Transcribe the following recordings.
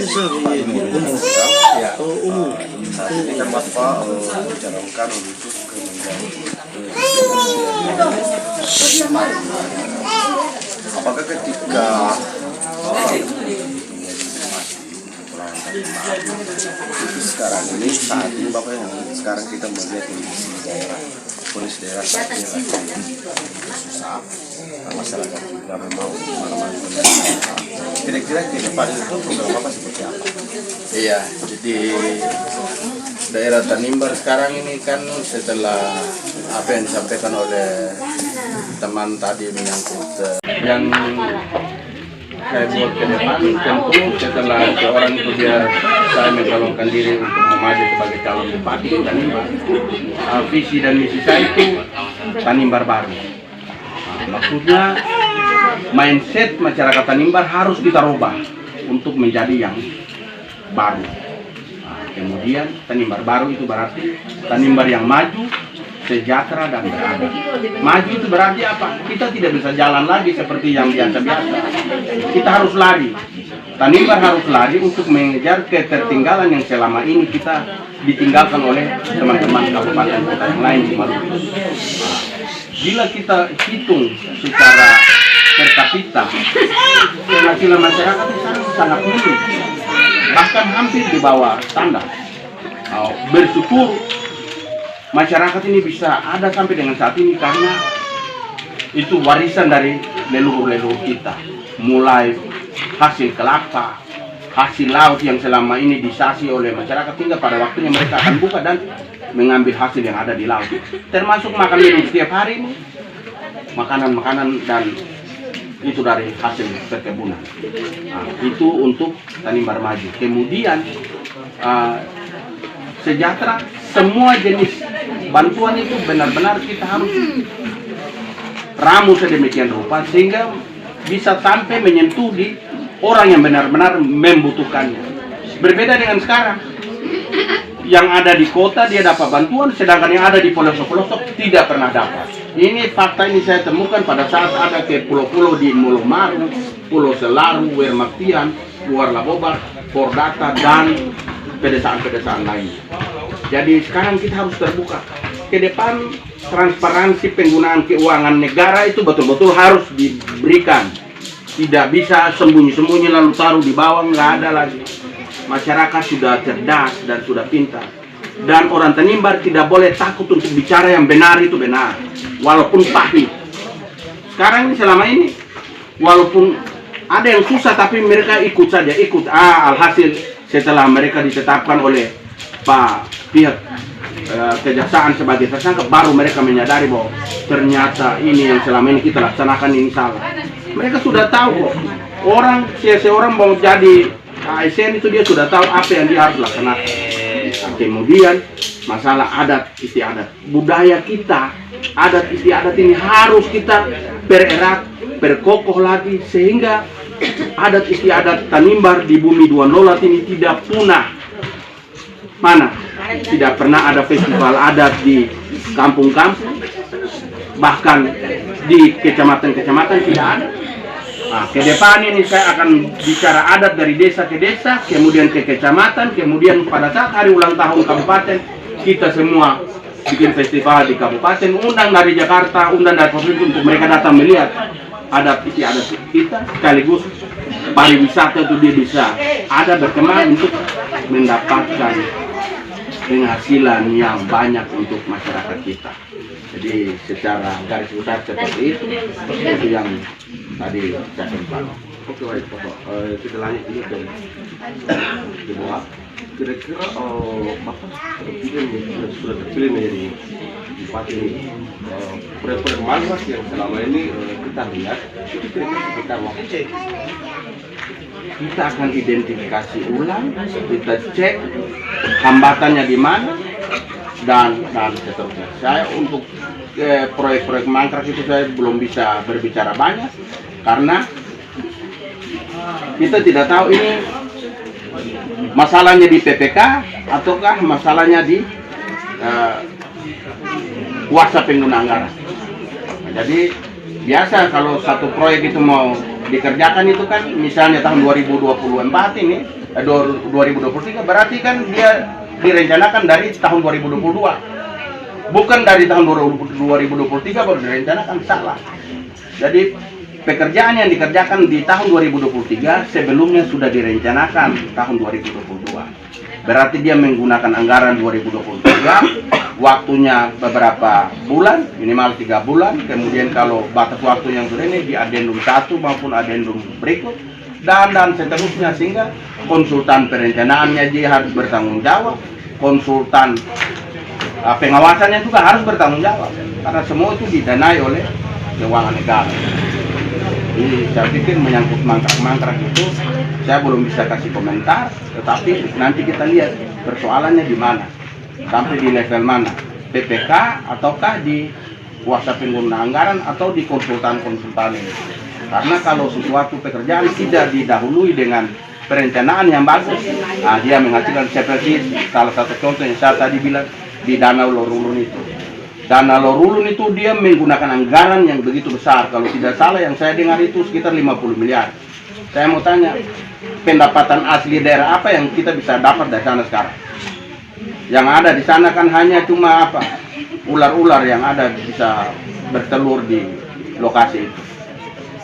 Ya, saat ini kan Bapak mencalonkan untuk menjadi apakah ketika sekarang ini saat ini Bapak yang sekarang kita melihat kondisi daerah polis daerah saat ini lagi susah, masyarakat juga memang mana-mana kira-kira ke depan itu program Bapak seperti apa? Iya, jadi daerah Tanimbar sekarang ini kan setelah apa yang disampaikan oleh teman tadi menyangkut yang saya buat ke depan, tentu setelah seorang itu saya mencalonkan diri untuk maju sebagai calon bupati Tanimbar, visi dan misi saya itu Tanimbar baru. Maksudnya mindset masyarakat Tanimbar harus kita rubah untuk menjadi yang baru. Kemudian Tanimbar baru itu berarti Tanimbar yang maju, sejahtera dan beradab. Maju itu berarti apa? Kita tidak bisa jalan lagi seperti yang biasa-biasa. Kita harus lari. Tanimbar harus lari untuk mengejar ketertinggalan yang selama ini kita ditinggalkan oleh teman-teman kabupaten kota yang lain di Maluku. Bila kita hitung secara per kapita, penghasilan masyarakat di sana sangat minim, bahkan hampir di bawah standar. Bersyukur masyarakat ini bisa ada sampai dengan saat ini karena itu warisan dari leluhur-leluhur kita. Mulai hasil kelapa, hasil laut yang selama ini disasi oleh masyarakat hingga pada waktunya mereka akan buka dan mengambil hasil yang ada di laut. Termasuk makan minum setiap hari ini, makanan-makanan dan itu dari hasil perkebunan. Itu untuk Tanimbar maju. Kemudian sejahtera, semua jenis bantuan itu benar-benar kita harus ramu sedemikian rupa sehingga bisa sampai menyentuh di orang yang benar-benar membutuhkannya. Berbeda dengan sekarang, yang ada di kota dia dapat bantuan, sedangkan yang ada di pelosok-pelosok tidak pernah dapat. Ini fakta ini saya temukan pada saat ada ke pulau-pulau di Molomaru, Pulau Selaru, Wermaktian, Warlabobar, Pordata, dan pedesaan-pedesaan lain. Jadi sekarang kita harus terbuka. Ke depan transparansi penggunaan keuangan negara itu betul-betul harus diberikan. Tidak bisa sembunyi-sembunyi lalu taruh di bawah, nggak ada lagi. Masyarakat sudah cerdas dan sudah pintar. Dan orang Tanimbar tidak boleh takut untuk bicara yang benar itu benar. Walaupun pahit. Sekarang ini selama ini, walaupun ada yang susah tapi mereka ikut saja. Alhasil setelah mereka ditetapkan oleh pihak kejaksaan sebagai tersangka, baru mereka menyadari bahwa ternyata ini yang selama ini kita laksanakan ini salah. Mereka sudah tahu kok. Seorang mau jadi ASN itu dia sudah tahu apa yang dia harus laksanakan. Kemudian masalah adat istiadat, budaya kita, adat istiadat ini harus kita pererat, perkokoh lagi sehingga adat istiadat Tanimbar di bumi dua nolat ini tidak punah. Mana? Tidak pernah ada festival adat di kampung-kampung, bahkan di kecamatan-kecamatan tidak ada. Ke depan ini saya akan bicara adat dari desa ke desa, kemudian ke kecamatan, kemudian pada saat hari ulang tahun kabupaten, kita semua bikin festival di kabupaten, undang dari Jakarta, undang dari provinsi untuk mereka datang melihat adat istiadat kita, sekaligus pariwisata itu dia bisa ada berkembang untuk mendapatkan penghasilan yang banyak untuk masyarakat kita. Jadi secara garis besar seperti itu yang tadi saya sampaikan. Oke, baik Bapak. Kita lanjut dulu ke bawah. Kira-kira Bapak sudah terpilih menjadi bupati ini. Proyek-proyek mana yang selama ini kita lihat itu kira-kira sekitar waktu? Kita akan identifikasi ulang, kita cek hambatannya di mana dan seterusnya. Saya untuk proyek-proyek mangkrak itu saya belum bisa berbicara banyak karena kita tidak tahu ini masalahnya di PPK ataukah masalahnya di kuasa pengguna anggaran. Jadi biasa kalau satu proyek itu mau dikerjakan itu kan misalnya tahun 2024 ini 2023 berarti kan dia direncanakan dari tahun 2022, bukan dari tahun 2023 baru direncanakan, salah. Jadi pekerjaan yang dikerjakan di tahun 2023 sebelumnya sudah direncanakan tahun 2022. Berarti dia menggunakan anggaran 2023, waktunya beberapa bulan, minimal 3 bulan. Kemudian kalau batas waktu yang sudah ini di adendum 1 maupun adendum berikut, dan seterusnya, sehingga konsultan perencanaannya dia harus bertanggung jawab, konsultan pengawasannya juga harus bertanggung jawab, karena semua itu didanai oleh keuangan negara. Jadi saya pikir menyangkut mangkrak-mangkrak itu saya belum bisa kasih komentar, tetapi nanti kita lihat persoalannya di mana, sampai di level mana, PPK ataukah di kuasa pengguna anggaran atau di konsultan-konsultan ini. Karena kalau sesuatu pekerjaan tidak didahului dengan perencanaan yang bagus, dia menghasilkan seperti salah satu contoh yang saya tadi bilang di Danau Lorulun itu. Danau Lorulun itu dia menggunakan anggaran yang begitu besar. Kalau tidak salah yang saya dengar itu sekitar 50 miliar. Saya mau tanya, pendapatan asli daerah apa yang kita bisa dapat dari sana sekarang? Yang ada di sana kan hanya cuma apa? Ular-ular yang ada bisa bertelur di lokasi itu.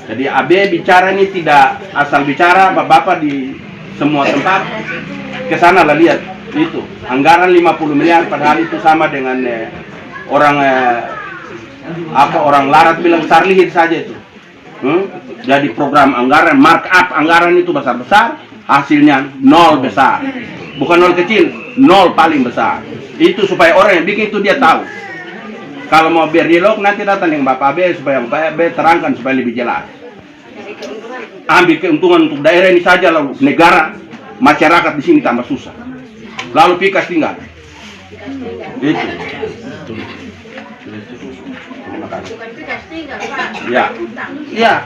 Jadi AB bicara ini tidak asal bicara, Bapak di semua tempat ke sana lah lihat itu. Anggaran 50 miliar padahal itu sama dengan orang larat bilang sarlihit saja itu. Jadi program anggaran, markup anggaran itu besar-besar, hasilnya nol besar. Bukan nol kecil, nol paling besar. Itu supaya orang yang bikin itu dia tahu. Kalau mau biar dialog nanti datang dengan Bapak AB supaya Bapak AB terangkan supaya lebih jelas. Ambil keuntungan untuk daerah ini saja, lalu negara, masyarakat di sini tambah susah. Lalu pikas tinggal. Itu. Terima kasih. Ya, ya.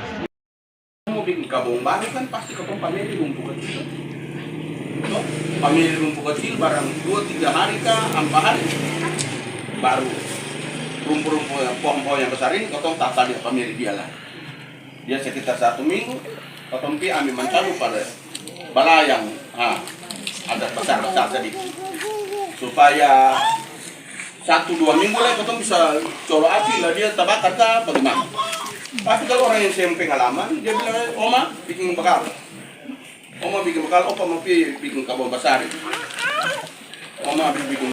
Mau bikin kabung baru kan pasti ketemu pamili rumput kecil. Pamili rumput kecil barang 2-3 hari kah, 4 hari baru rumput-rumput pohon-pohon yang besar ini ketemu tata di pamili dia lah. Dia sekitar 1 minggu, ketemu ambil mencabut pada balayang, ada besar-besar sedikit, supaya 1-2 minggu lah ketemu bisa colo api lah dia terbakar kah bagaimana. Tapi kalau orang yang saya pengalaman, dia bilang, Oma bikin bekal, Opa mau bikin kabel besar itu. Oma bikin,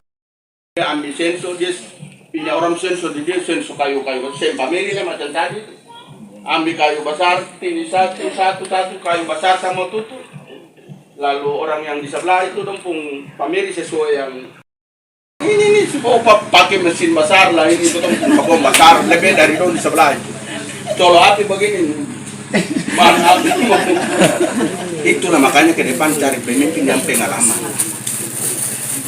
dia ambil sensor, dia punya orang sensor, dia sensor kayu-kayu, sempameli lah macam tadi. Ambil kayu besar, ini satu kayu besar sama tutup. Lalu orang yang di sebelah itu pun pamili sesuai yang ini supaya Opa pakai mesin besar lah, ini itu kabel besar lebih dari dong di sebelah. Colo api begini, mana api. Itulah makanya ke depan cari pemimpin yang pengalaman.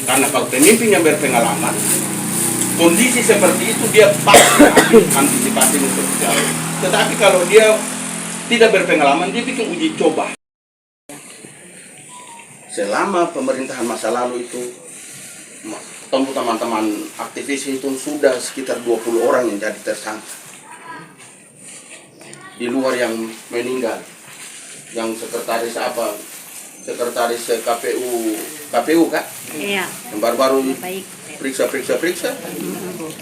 Karena kalau pemimpin yang berpengalaman, kondisi seperti itu dia pasti antisipasi untuk jauh. Tetapi kalau dia tidak berpengalaman, dia bikin uji coba. Selama pemerintahan masa lalu itu, teman-teman aktivis itu sudah sekitar 20 orang yang jadi tersangka. Di luar yang meninggal, yang sekretaris KPU kan? Iya. Yang baru-baru periksa.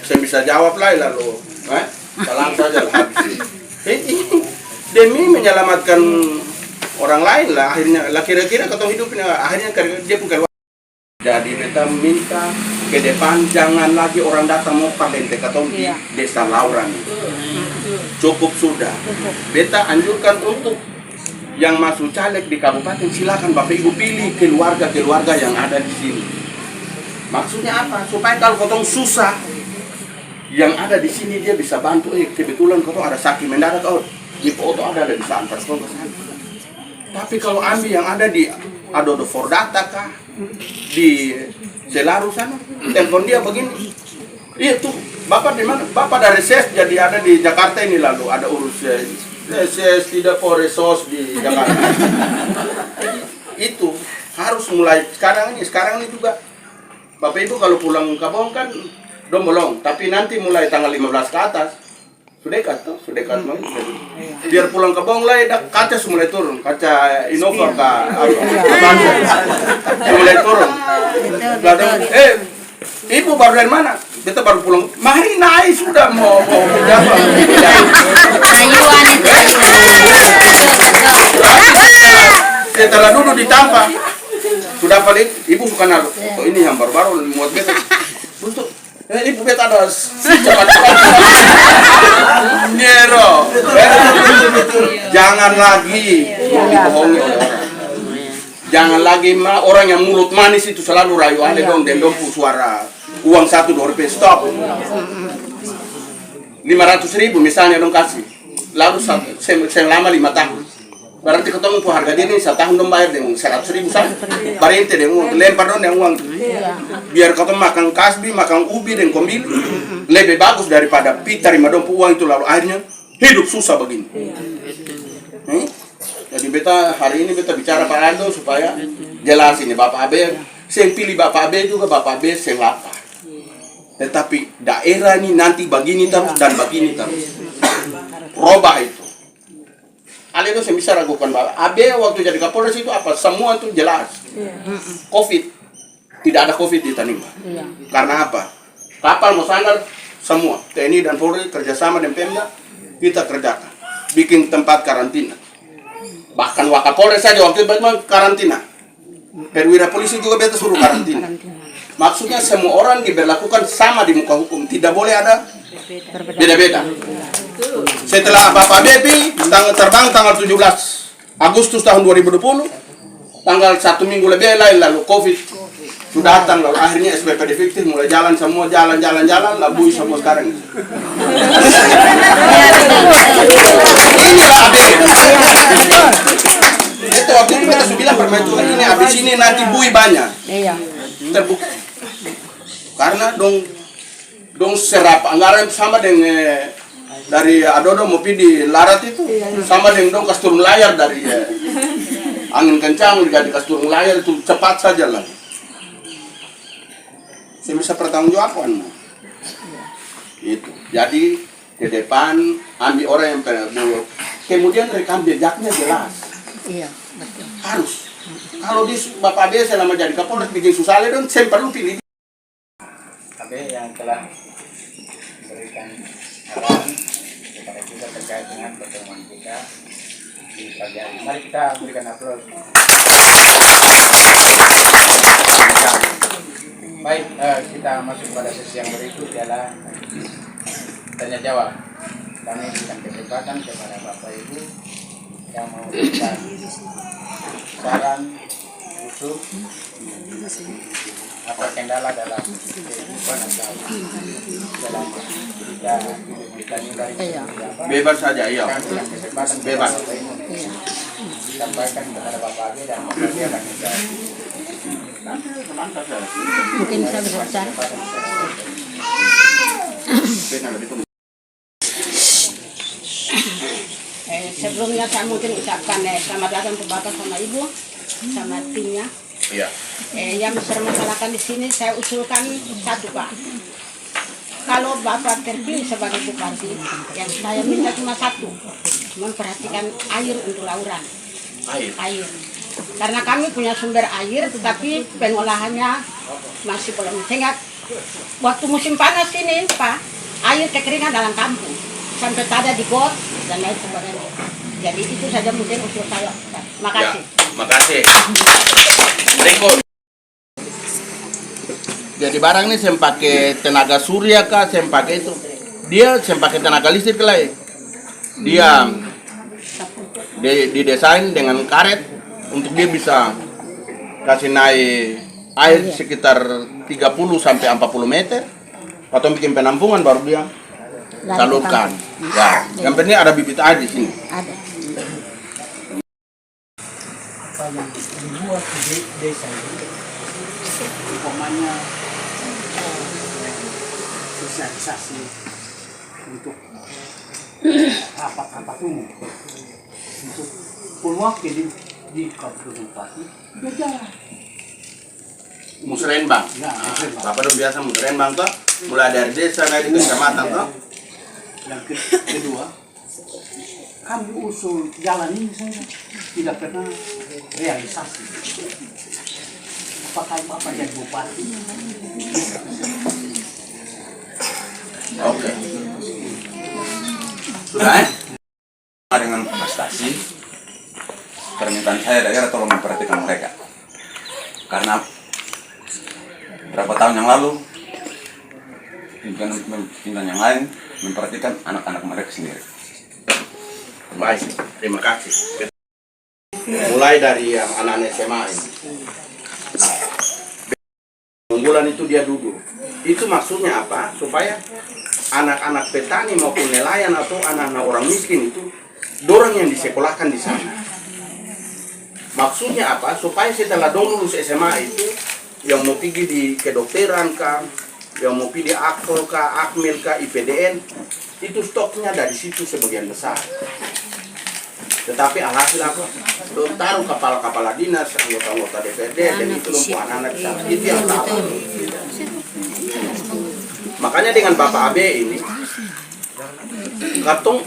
Saya bisa jawab lah lalu, salam saja lah habis. Demi menyelamatkan orang lain lah, akhirnya lah kira-kira ketemu hidupnya, akhirnya dia bukan. Jadi kita minta ke depan jangan lagi orang datang mau palente ketemu di Desa Lauran. Cukup sudah. Beta anjurkan untuk yang masuk caleg di kabupaten, silakan Bapak Ibu pilih keluarga-keluarga yang ada di sini. Maksudnya apa? Supaya kalau kotong susah, yang ada di sini dia bisa bantu. Kebetulan kotong ada sakit mendadak, di foto ada bisa antar ke sana. Tapi kalau ambil yang ada di Adodo Fordata kah, di Selaru sana, telepon dia begini. Iya tuh, Bapak di mana? Bapak dari SES jadi ada di Jakarta ini, lalu ada urus SES tidak for resource di Jakarta. Itu harus mulai sekarang ini juga. Bapak Ibu kalau pulang kampung kan dombolong, tapi nanti mulai tanggal 15 ke atas Sudekat no. Biar pulang ke Bonglai, kaca mulai turun, kaca Innova ke mulai turun. Lalu, ibu baru dari mana? Beta baru pulang. Mari naik sudah mau berjapa. Setelah duduk di tampak, sudah paling ibu bukan aku. Oh, ini yang baru-baru muat beta. Untuk ibu beta ada cepat-cepat. Nero, jangan lagi dibohongi oleh orang. Jangan lagi orang yang mulut manis itu selalu rayu ale dong dan dong suara uang 1 2 rupiah stop. 500.000 misalnya dong kasih, lalu selama 5 tahun. Berarti ketemu pun harga diri 1 tahun dong bayar dengan 100.000 saja. Barinte dengan uang lempar dong dengan uang. Biar ketemu makan kasbi, makan ubi dan kombili lebih bagus daripada terima dong uang itu lalu akhirnya hidup susah begini. Jadi beta hari ini beta bicara Pak Ando supaya jelas ini Bapak Abe, saya pilih Bapak Abe juga Bapak Abe saya lapar. Tetapi daerah ini nanti begini terus dan begini terus. Robah itu. Ale itu saya bisa ragukan Bapak Abe waktu jadi Kapolres itu apa semua itu jelas. Covid tidak ada Covid di Tanimbar. Karena apa? Kapal mau sandar semua TNI dan Polri kerjasama dengan Pemda kita kerjakan bikin tempat karantina. Bahkan Wakapolres saja waktu itu karantina. Perwira polisi juga beta suruh karantina. Maksudnya semua orang diberlakukan sama di muka hukum, tidak boleh ada beda-beda. Setelah Bapak Bebi terbang tanggal 17 Agustus tahun 2020, tanggal 1 minggu lebih lalu Covid sudah datang, lalu akhirnya SPP definitif mulai jalan semua jalan lalu semua sekarang. Ini Abe. Itu waktu itu kita sudah bilang permajuan ini habis ini nanti bui banyak. Terbukti. Karena dong serap anggaran sama dengan dari Adodo mau di Larat itu sama dengan dong kas turun layar dari angin kencang dikasih turun layar itu cepat saja lah. Saya bisa pertanggungjawaban. Itu. Jadi ke depan ambil orang yang buruk. Kemudian rekam jejaknya jelas. Iya, betul. Harus. Kalau di Bapak Abe selama jadi Kapolres bikin susah dong, saya perlu pilih. Abe yang telah memberikan arahan kepada kita terkait dengan pertemuan kita di pagi hari. Mari kita berikan aplaus. Baik, kita masuk pada sesi yang berikut adalah tanya jawab. Kami berikan kesempatan kepada Bapak Ibu yang mau memberikan saran, usul, apa kendala dalam kehidupan atau dalam kita hidup kita ini dari apa? Bebas saja, iya. Kami berikan kesempatan Bebas. Bapak Ibu sampaikan kepada Bapak Abe dan Bapak Abe akan menjawab. Mungkin saya bisa bicara. Sebelumnya saya mungkin ucapkan selamat datang untuk Bapak sama Ibu sama timnya. Iya. Yang bermasalahkan di sini saya usulkan satu Pak. Kalau Bapak terpilih sebagai bupati, yang saya minta cuma satu, memperhatikan air untuk lauran. Air. Karena kami punya sumber air, tetapi pengolahannya masih belum. Sehingga waktu musim panas ini, Pak, air kekeringan dalam kampung. Sampai ada di got dan lain sebagainya. Jadi itu saja mungkin usul saya. Makasih. Ya, makasih. Berikut. Jadi barang ini saya pakai tenaga surya kah, saya pakai itu. Dia saya pakai tenaga listrik lah. Dia didesain dengan karet untuk dia bisa kasih naik air sekitar 30 sampai 40 meter. Atau bikin penampungan baru dia salurkan. Ya, yang penting ada bibit air di sini. Ada. Apa yang dibuat di desa ini, umpamanya sosialisasi untuk rapat-rapat umum untuk perwakilan di Kabupaten Pati berjalan. Musrenbang. Ya, musrenbang. Bapak udah biasa musrenbang toh, mulai dari desa dari kecamatan toh. Yang kedua, kami usul jalan ini saja tidak pernah realisasi. Apakah Bapak jadi bupati? Oke. Sudah dengan prestasi, permintaan saya daerah tolong memperhatikan mereka. Karena berapa tahun yang lalu pimpinan yang lain memperhatikan anak-anak mereka sendiri. Baik, terima kasih. Mulai dari yang anak-anak SMA ini. Unggulan itu dia duduk. Itu maksudnya apa? Supaya anak-anak petani maupun nelayan atau anak-anak orang miskin itu dorang yang disekolahkan di sana. Maksudnya apa? Supaya setelah dong lulus SMA itu yang mau pergi di kedokteran kah, yang mau pergi di Akpol kah, Akmil kah, IPDN, itu stoknya dari situ sebagian besar. Tetapi alhasil apa? Taruh kepala-kepala dinas, anggota-anggota DPRD, dan itu lumpuh anak-anak di sana. Itu yang tahu. Makanya dengan Bapak AB ini, Katong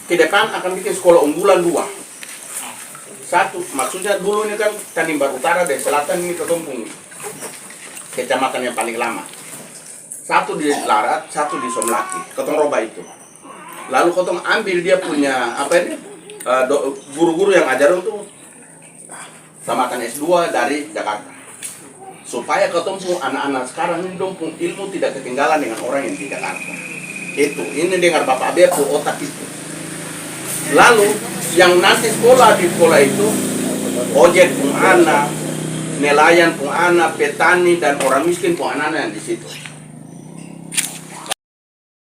ke depan akan bikin sekolah unggulan 2. Satu, maksudnya dulu ini kan Tanimbar Utara dan Selatan ini ketumpung kecamatan yang paling lama. Satu di Larat, satu di Somlaki, Katong roba itu. Lalu Katong ambil dia punya apa ini guru-guru yang ajar untuk tamatan S2 dari Jakarta. Supaya Katong anak-anak sekarang ini dong ilmu tidak ketinggalan dengan orang yang di Jakarta. Itu, ini dengar Bapak AB otak itu. Lalu yang nanti sekolah di sekolah itu ojek pun anak, nelayan pun anak, petani dan orang miskin pun anak yang di situ.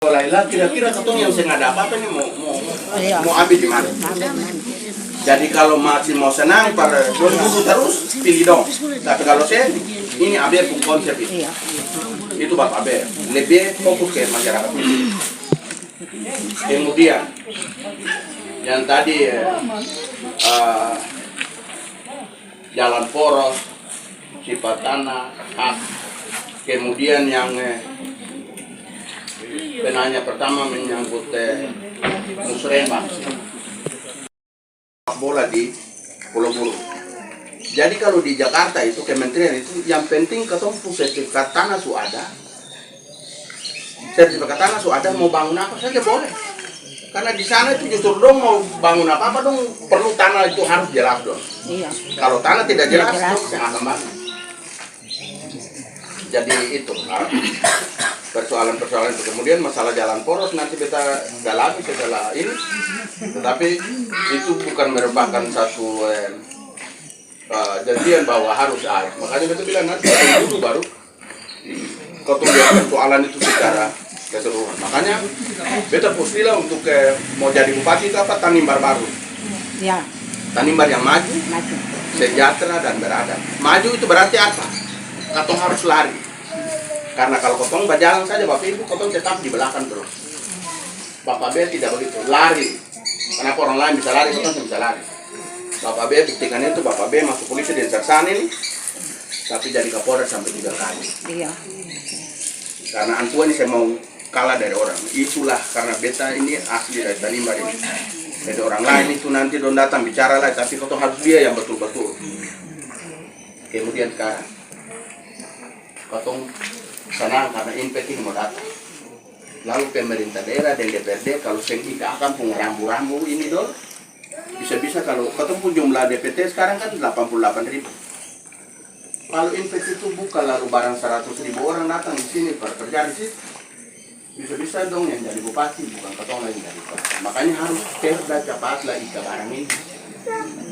Laila kira-kira Katong yang sengaja apa nih mau ambil di mana? Jadi kalau masih mau senang pada dulu terus pilih dong. Tapi kalau saya ini AB pun konsep itu Bapak AB lebih fokus ke masyarakat ini. Kemudian yang tadi jalan poros, sifat tanah, hak. Kemudian yang penanya pertama menyangkut musrembang bola di Pulau Buru. Jadi kalau di Jakarta itu kementerian itu yang penting ketemu sertifikat tanah su ada. Sertifikat tanah su ada mau bangun apa saja boleh. Karena di sana itu justru dong mau bangun apa dong perlu tanah itu harus jelas dong. Iya. Kalau tanah tidak jelas dong saya akan bangun. Jadi itu persoalan-persoalan itu. Kemudian masalah jalan poros nanti kita dalami setelah ini. Tetapi itu bukan merupakan satu janjian bahwa harus air. Makanya kita bilang nanti dulu baru kemudian persoalan itu secara keseluruhan. Makanya beta posisilah untuk mau jadi bupati itu apa Tanimbar baru. Ya. Tanimbar yang maju, sejahtera dan beradab. Maju itu berarti apa? Katong harus lari. Karena kalau Katong berjalan saja Bapak Ibu, Katong tetap di belakang terus. Bapak B tidak begitu, lari. Kenapa orang lain bisa lari, Katong bisa lari. Bapak B buktikan itu, Bapak B masuk polisi di Sersan ini, tapi jadi Kapolres sampai 3 kali. Iya. Karena Antuan ini saya mau kalah dari orang. Itulah karena beta ini asli dari Tanimbar ini. Jadi orang lain itu nanti don datang bicara lah, tapi Katong harus dia yang betul-betul. Kemudian sekarang Katong senang karena impact ini mau datang. Lalu pemerintah daerah dan DPRD kalau sengkita akan pun rambu-rambu ini dong. Bisa-bisa kalau Katong pun jumlah DPT sekarang kan 88.000. Kalau impact itu buka lalu barang 100.000 orang datang di sini kerja di sini. Bisa-bisa dong yang jadi bupati bukan Katong lagi jadi bupati. Makanya harus cerdas cepat lagi ke barang ini.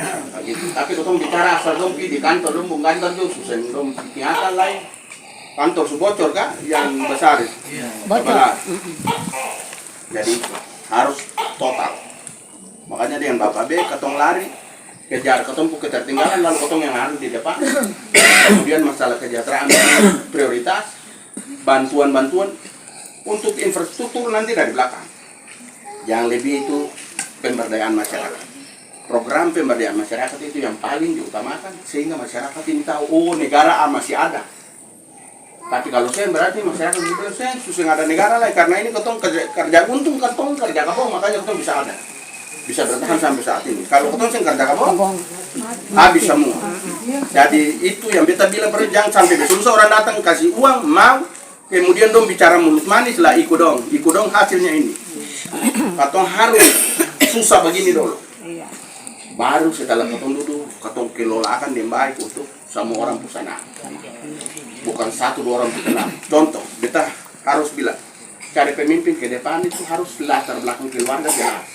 Nah, gitu. Tapi Katong bicara asal dong di kantor dong, bukan kantor dong, susah dong ingatan lain. Kantor subocor kan yang besar itu. Bocor. Jadi harus total. Makanya dengan Bapak B Katong lari kejar Katong ketertinggalan lalu Katong yang harus di depan. Kemudian masalah kesejahteraan prioritas, bantuan-bantuan untuk infrastruktur nanti dari belakang. Yang lebih itu pemberdayaan masyarakat. Program pemberdayaan masyarakat itu yang paling diutamakan sehingga masyarakat ini tahu oh negara masih ada. Tapi kalau sen berarti masyarakat bilang sensus yang ada negara lah, karena ini ketong kerja untung, ketong kerja kabong, makanya ketong bisa ada, bisa bertahan sampai saat ini. Kalau ketong sen kerja kabong, habis semua. Jadi itu yang beta bilang, jangan sampai besok orang datang kasih uang mau, kemudian dong bicara mulut manis lah, ikut dong hasilnya ini. Ketong harus susah begini dulu. Baru setelah ketong duduk, ketong kelolakan yang baik untuk semua orang pusana. Bukan 1-2 orang pusana. Contoh, beta harus bilang, cari pemimpin ke depan itu harus latar belakang keluarga jelas.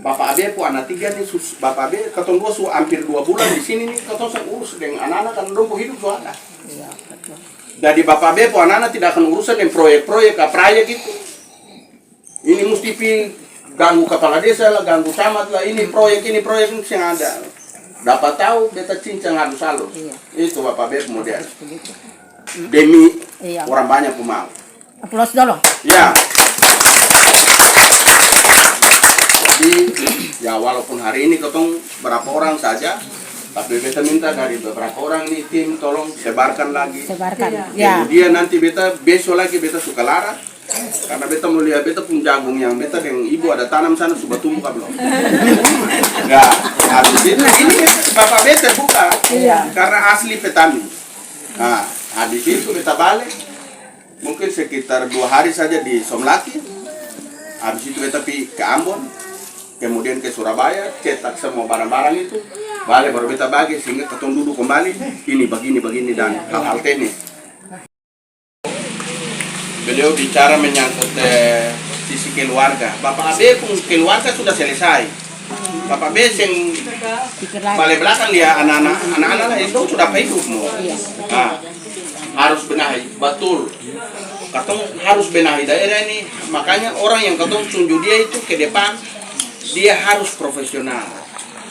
Bapak Abe pun anak 3 nih, Bapak Abe ketong 2 hampir 2 bulan di sini nih, ketong urus dengan anak-anak kan dong hidup so ada. Jadi Bapak Abe pun anak-anak tidak akan urusan dengan proyek-proyek gitu. Ini mesti ganggu kepala desa lah, ganggu camat lah, ini proyek yang ada. Dapat tahu beta cincang harus halus. Itu Bapak B kemudian. Demi orang banyak pun mau. Aplaus dulu. Ya. Jadi ya walaupun hari ini ketong berapa orang saja, tapi beta minta dari beberapa orang nih tim tolong sebarkan lagi. Sebarkan. Ya. Kemudian nanti beta besok lagi beta suka lara. Karena beta mau lihat beta pun jagung yang beta dengan ibu ada tanam sana sudah tumbuh kan belum? Ya, habis itu ini Bapak beta buka, karena asli petani. Nah, habis itu beta balik, mungkin sekitar 2 hari saja di Somlaki. Habis itu beta pergi ke Ambon, kemudian ke Surabaya, cetak semua barang-barang itu, balik baru beta bagi sehingga ketong duduk kembali. Ini begini dan hal-hal teknis. Beliau bicara menyangkut sisi keluarga. Bapak Abe pun keluarga sudah selesai. Bapak Abe yang balik belakang dia anak-anak itu sudah hidup semua. Nah, harus benahi, betul. Katong harus benahi daerah ini. Makanya orang yang katong tunjuk dia itu ke depan, dia harus profesional.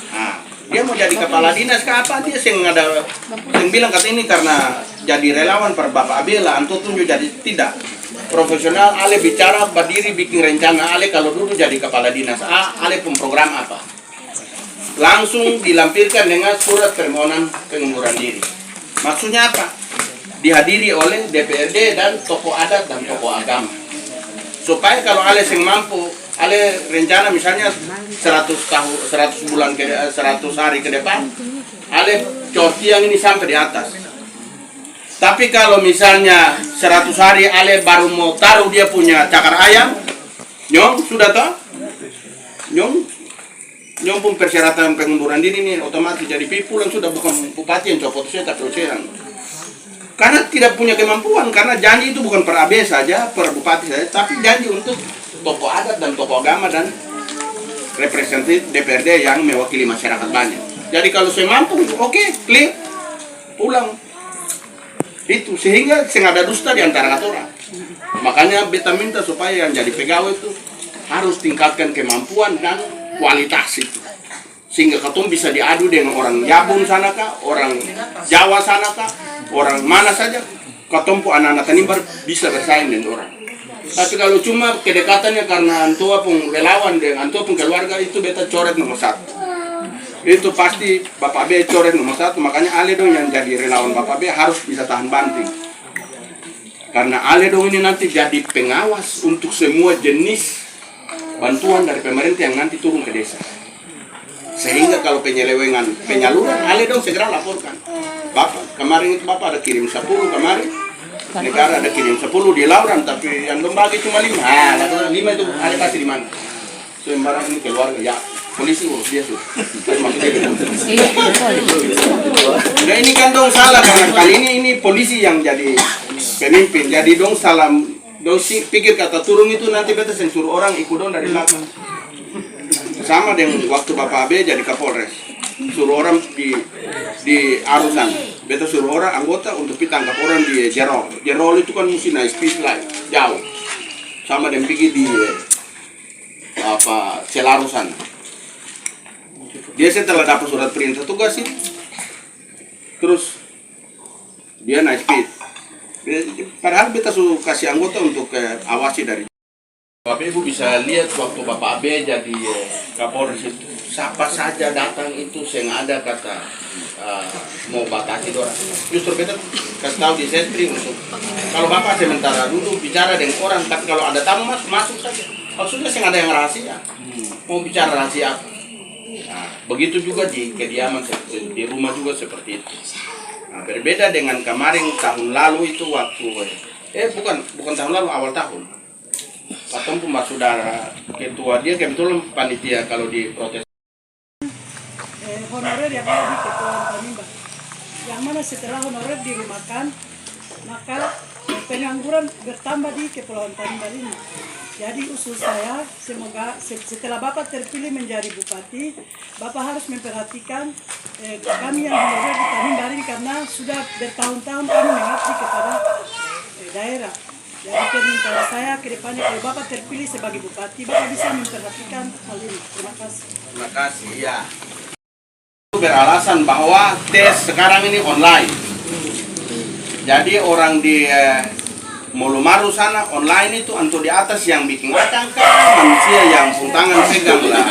Nah, dia mau jadi kepala dinas ke apa, dia yang bilang kata ini karena jadi relawan per Bapak Abe lah, anto tunjuk jadi tidak. Profesional, ale bicara, berdiri, bikin rencana, ale kalau dulu jadi kepala dinas ale pun program apa. Langsung dilampirkan dengan surat permohonan pengunduran diri. Maksudnya apa? Dihadiri oleh DPRD dan tokoh adat dan tokoh agama. Supaya kalau ale yang mampu, ale rencana misalnya 100 bulan 100 hari ke depan, ale corti yang ini sampai di atas. Tapi kalau misalnya 100 hari ale baru mau taruh dia punya cakar ayam, nyong sudah tahu, nyong pun persyaratan pengunduran diri ini otomatis jadi pipulan sudah bukan bupati yang copot saya tapi ocehan. Karena tidak punya kemampuan, karena janji itu bukan per AB saja, per bupati saja, tapi janji untuk tokoh adat dan tokoh agama dan representatif DPRD yang mewakili masyarakat banyak. Jadi kalau saya mampu, oke, clear, pulang. Itu sehingga ada dusta di antara orang. Makanya beta minta supaya yang jadi pegawai itu harus tingkatkan kemampuan dan kualitas itu. Sehingga ketong bisa diadu dengan orang Jabung sana kah, orang Jawa sana kah, orang mana saja. Ketong pun anak-anak Tanimbar bisa bersaing dengan orang. Tapi kalau cuma kedekatannya karena antua pun relawan dengan antua pun keluarga, itu beta coret nomor 1. Itu pasti Bapak B coret nomor 1, makanya ale dong yang jadi relawan Bapak B harus bisa tahan banting. Karena ale dong ini nanti jadi pengawas untuk semua jenis bantuan dari pemerintah yang nanti turun ke desa. Sehingga kalau penyelewengan penyaluran, ale dong segera laporkan. Bapak, kemarin itu Bapak ada kirim 10 kemarin. Negara ada kirim 10 di Lauran, tapi yang dong bagi cuma 5. Nah, 5 itu ale kasih di mana? Sembarang ini keluarga, ya. Polisi urus dia tuh. Nah ini kan dong salah karena kali ini polisi yang jadi pemimpin. Jadi dong salah, dong pikir kata turun itu nanti beta suruh orang ikut dong dari belakang. Sama dengan waktu Bapak Abe jadi Kapolres. Suruh orang di Arusan. Beta suruh orang anggota untuk tangkap orang di Jerol. Jerol itu kan mesti naik speed line jauh. Sama dengan pergi di Celarusan. Dia setelah dapat surat perintah tugas ini, terus dia naik speed. Padahal kita suruh kasih anggota untuk awasi dari. Bapak Ibu bisa lihat waktu Bapak Abe jadi Kapolres itu siapa saja datang itu yang ada kata mau batasi dorang. Justru kita kasih tahu di setting untuk kalau Bapak sementara dulu bicara dengan orang, tapi kalau ada tamu masuk saja. Maksudnya yang ada yang rahasia, mau bicara rahasia apa? Nah, begitu juga di kediaman, di rumah juga seperti itu. Nah, berbeda dengan kemarin tahun lalu itu waktu bukan tahun lalu, awal tahun. Patong pun saudara ketua dia kebetulan panitia kalau di protes. Honorer yang ada di Kepulauan Tanimbar, yang mana setelah honorer dirumahkan, maka pengangguran bertambah di Kepulauan Tanimbar ini. Jadi usul saya, semoga setelah Bapak terpilih menjadi bupati, Bapak harus memperhatikan kami yang honorer di Tanimbar ini, karena sudah bertahun-tahun kami mengabdi kepada daerah. Jadi permintaan saya ke depannya, kalau Bapak terpilih sebagai bupati, Bapak bisa memperhatikan hal ini. Terima kasih. Terima kasih, ya. Beralasan bahwa tes sekarang ini online. Jadi orang di Molomaru sana online itu untuk di atas yang bikin akang kan manusia yang puntangan pegang lah.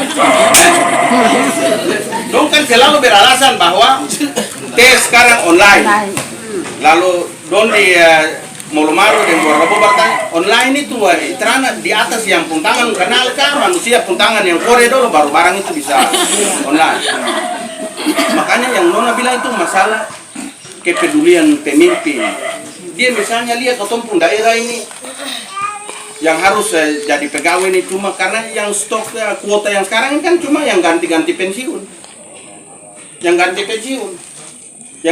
Dong kan selalu beralasan bahwa tes sekarang online. Lalu dong di Molomaru dan Borabo bertanya online itu terana di atas yang puntangan kenal kan manusia puntangan yang kore dulu baru barang itu bisa online. Makanya yang Nona bilang itu masalah kepedulian pemimpin. Dia misalnya lihat ketumpung daerah ini yang harus jadi pegawai ini cuma karena yang stok kuota yang sekarang ini kan cuma yang ganti-ganti pensiun. Yang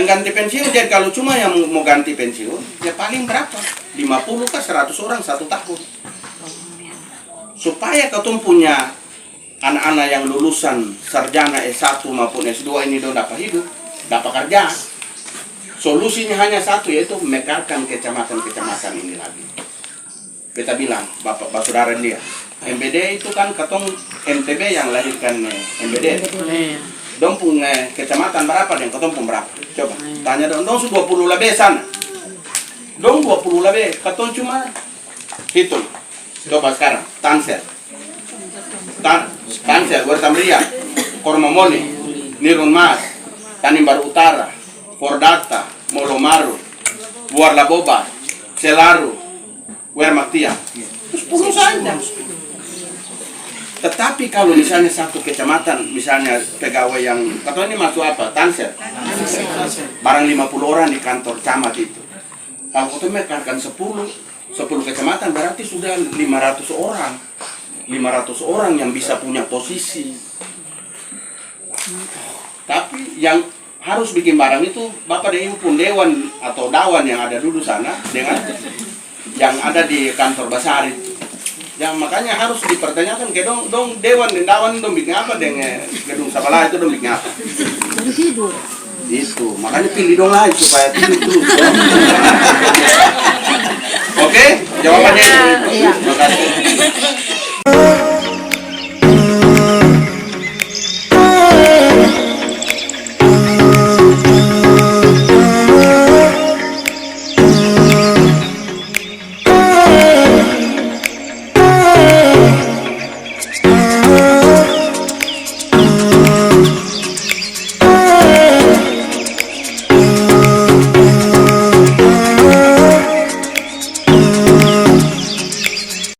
ganti pensiun jadi kalau cuma yang mau ganti pensiun ya paling berapa? 50 ke 100 orang 1 tahun. Supaya ketumpunya anak-anak yang lulusan sarjana S1 maupun S2 ini dapat hidup, dapat kerja. Solusinya hanya satu, yaitu mekarkan kecamatan-kecamatan ini lagi. Kita bilang, Bapak Saudara dia, MBD itu kan ketong MTB yang lahirkan MBD. Dong punya kecamatan berapa dan ketong pun berapa? Coba, tanya dong 20 lebih sana. Dong 20 lebih, ketong cuma hitung. Coba sekarang, Tansel, Wertamria, Kormamoni, Nirun Mas, Tanimbar Utara, Fordata, Molomaru, Buarlaboba, Selaru, Wermaktia. 10 saja. Tetapi kalau misalnya satu kecamatan, misalnya pegawai yang, katanya ini masuk apa? Tansel. Barang 50 orang di kantor camat itu. Kalau kita mekarkan 10 kecamatan berarti sudah 500 orang. 500 orang yang bisa punya posisi. Tapi yang harus bikin barang itu Bapak dan Ibu pun dewan atau dawan yang ada dulu sana dengan yang ada di kantor Basari. Yang makanya harus dipertanyakan ke dong dewan dan dawan dong bikin apa dengan gedung sebelah itu dong bikin apa? Tidur. Itu makanya pilih dong lagi supaya tidur terus. Oke, jawabannya itu. Terima kasih.